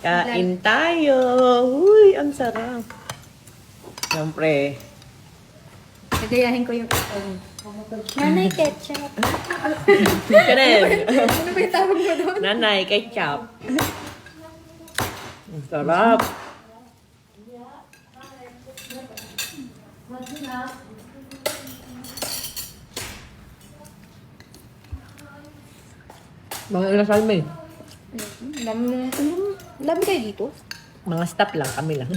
Kain tayo. Uy, ang sarap. Siyempre. Nagayahin ko yung Nanay ketchup. Karen. Ano ba yung tawag mo doon? Nanay, ketchup. Ang sarap. Mga inasal mo eh. Dami kayo dito? Mga staff lang, kami lang.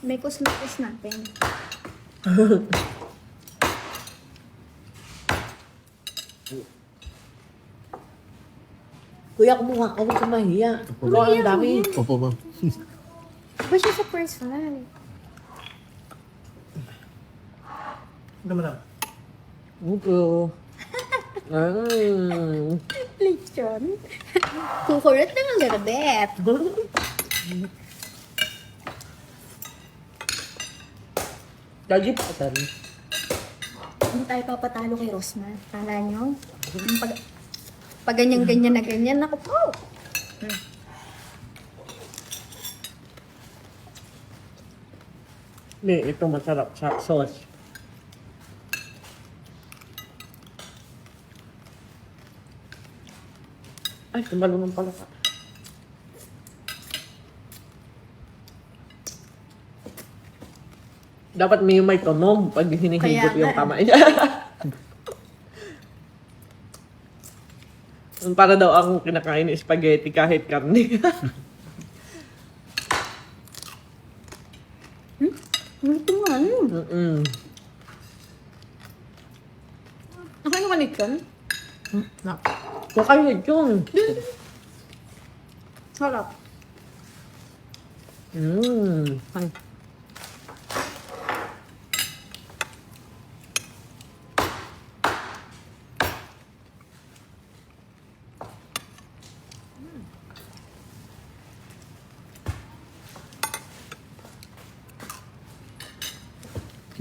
May kusmakos natin. Kuya, kumuha ka. Huwag ka mahiya. Kuha ang dami. Opo, ma'am. Ba siya sa personal? Ano naman Opo. Lechon? Kukurot na ng garabet. Daddy pa tari. Hindi tayo papatalo kay Rosmar. Kala nyo? Yung pag ganyan-ganyan na ganyan, ako po. Hindi, ito masarap sa sauce. Ay, tumalunong pala ka. Dapat may tunog pag hinihigop Kaya yung nga. kamay. Para daw akong kinakain ng spaghetti kahit karne. Ito nga, ano? Nakain ka lechon? Kakain yun. Sarap. Ay.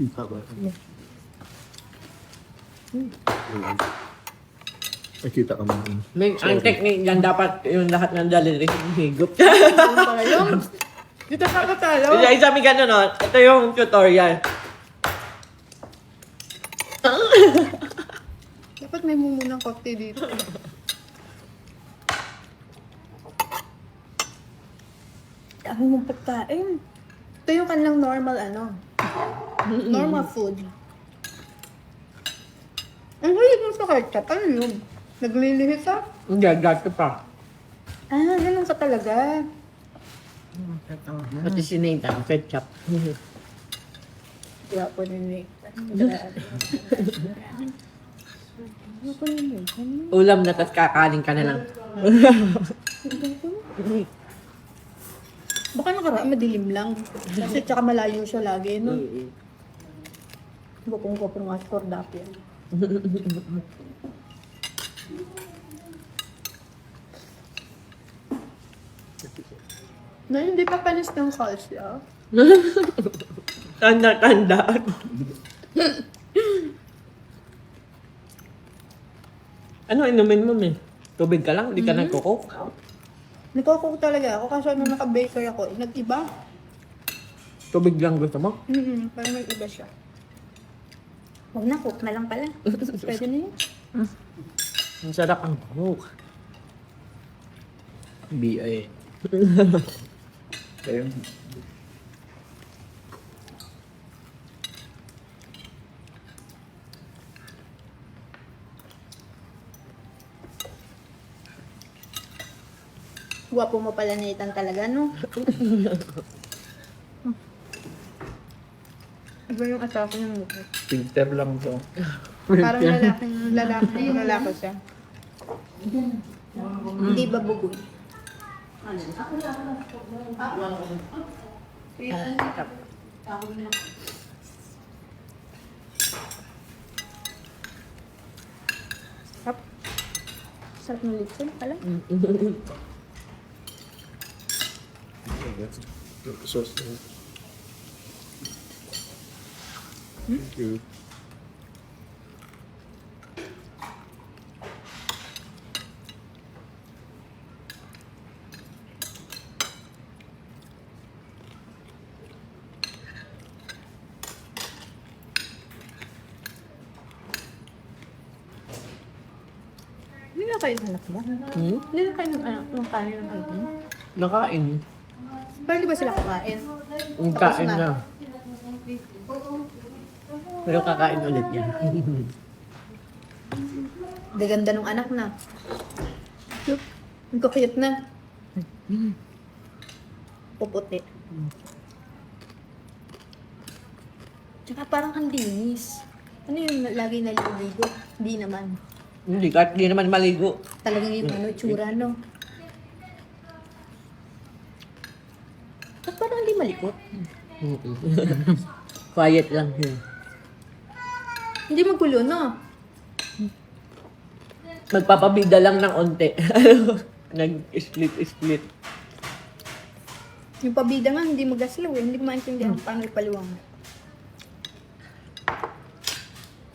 Kita ba? Ay, kita ka man. Ang technique yan dapat yung lahat ng daliri higop. Ano pala yun? Dito sa katalo. Isa may gano'n, no? Ito yung tutorial. Dapat may mumunang kote dito. Dami mong pagkain. Ito yung kanilang normal normal food. Ang hilig mo sa ketchup. Ano yun? Naglilihis ah? Hindi, gato pa. Ah, ganun ka talaga. Pati si Nathan, ketchup. Kaya po ni Ulam na, tas kakanin ka na lang. Baka nakaraan madilim lang. Kasi tsaka malayo siya lagi, no? Bukong ko pang askordap yan. Na hindi pa panis ng kalsya. Tanda-tanda. Ano inumin mo, me? Tubig ka lang? Hindi ka nagkukok? Nagkukok talaga ako kasi nung naka-baker ako, nag-iba. Tubig lang gusto mo? Parang nag-iba siya. Huwag na, cook na lang pala. Pwede na yun. Ang sarap ang cook. BI. Kayo? Guwapo mo pala ni Ethan talaga, no? Iba yung asawa ng mukha. Filter lang to. Parang lalaki siya. Hindi ba bugoy? Sarap. Sarap ng lechon pala. Sauce. Thank you. Hindi na kayo anak ba? Hmm? Hindi na kayo ng anak ng kanin ng anak mo? Nakain. Pero hindi ba sila kakain? Ang Tapos kain na. na. Pero kakain ulit yan. Gaganda ng anak na. Look, ang kukuyot na. Puputi. Tsaka parang ang linis. Ano yung lagi naliligo? Hindi naman. Hindi, kahit di naman maligo. Talagang yung ano, tsura, no? At parang hindi malikot. Quiet lang yun. Hindi magulo, no? Magpapabida lang ng onte. Nag-split. Yung pabida nga, hindi magaslaw eh. Hindi ko maintindihan paano ipaliwang.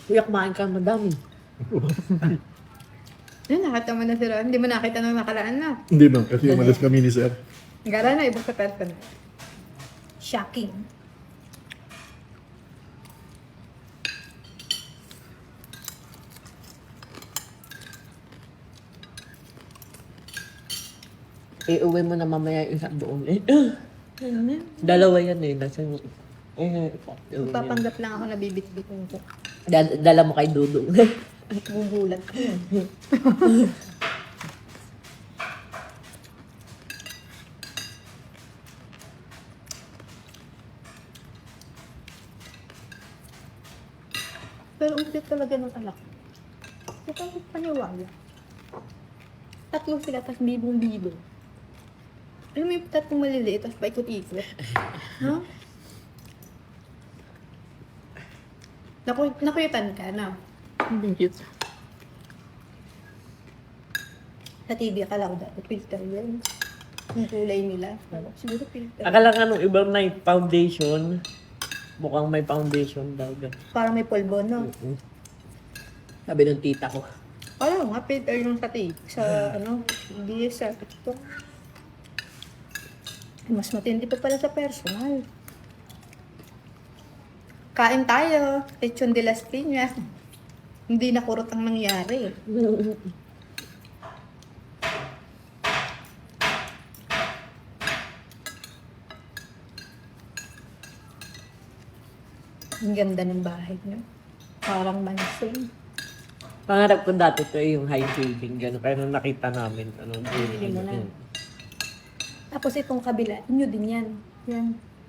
Kuya, kumain ka madami. Ayun, nakita mo na sila. Hindi mo nakita nung nakaraan na. Hindi na, kasi umalis kami ni Sir. Gara na, ibang sa person. Shocking. Iuwi mo na mamaya yung isa doon eh. Ano na? Dalawa yan eh. Nasa Papanggap lang ako na bibit-bitin ko. Dala mo kay Dudong. Gugulat ko. Pero ang cute talaga ng anak. Ito ang paniwala. Tatlo sila, tapos bibong-bibong. Alam mo yung tatlong maliliit, tapos paikot-ikot. No? Nakuyutan ka na. Hindi cute. Sa TV akala ko dapat filter yun. Yung kulay nila. Siguro filter. Akala nga nung ibang night foundation. Mukhang may foundation daw. Parang may polvo, no? Sabi ng tita ko. Alam nga, filter yung sa TV. Sa, ano, hindi sa TikTok. Mas matindi pa pala sa personal. Kain tayo. Lechon de las Piñas. Hindi na kurot ang nangyari. Ang ganda ng bahay niyo. Parang mansion. Pangarap ko dati to eh, yung high ceiling. Gano'n. Kaya nung nakita namin. Ano, Bili mo na. Tapos itong kabila, inyo din yan. Yan.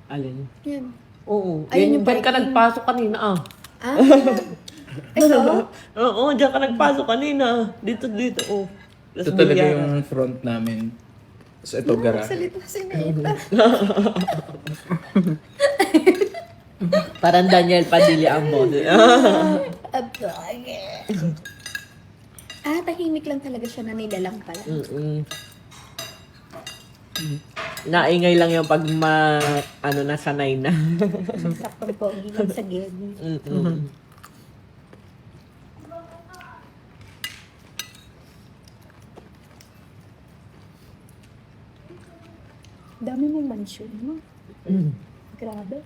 Alin? Yan. Oo. Ayun yung Diyan ka parking. nagpasok kanina ah. Ah? Ito? Oo, diyan ka nagpasok kanina. Dito. Oh. Ito talaga yung front namin. Tapos ito garahe. Salita si Neta. Parang Daniel Padilla ang boss. Abay. Ah, tahimik lang talaga siya na nilalang pala. Naingay lang yung pag nasanay na. Saktong pogi lang sa ged. Dami mong mansion, no? Grabe.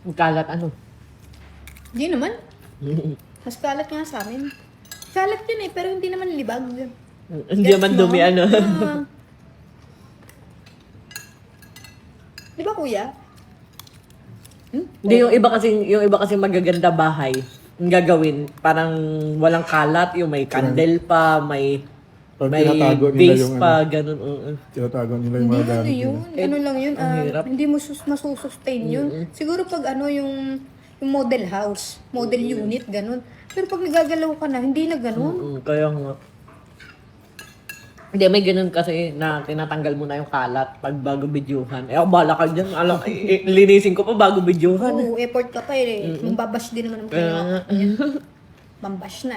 Ang kalat ano? Hindi naman. Mas kalat nga sa amin. Kalat yun eh, pero hindi naman libag. Hindi naman dumi ano. Ah. Di ba kuya? Hindi yung iba kasi magaganda bahay. Yung gagawin, parang walang kalat, yung may candle pa, may Pag may tinatago nila base yung pa, ano, ganun. Oo. tinatago nila yung Hindi mga ano gamit yun. nila. Ano lang yun. ang hirap. Hindi mo masusustain yun. Siguro pag ano yung model house, model unit, ganun. Pero pag nagagalaw ka na, hindi na ganun. Kaya nga. Hindi, may ganun kasi na tinatanggal mo na yung kalat pag bago videohan. Eh, ako bala ka dyan. Linisin ko pa bago videohan. Oo, effort ka pa eh. Mambabash din naman ang Kaya kanya. nga. Mambash na.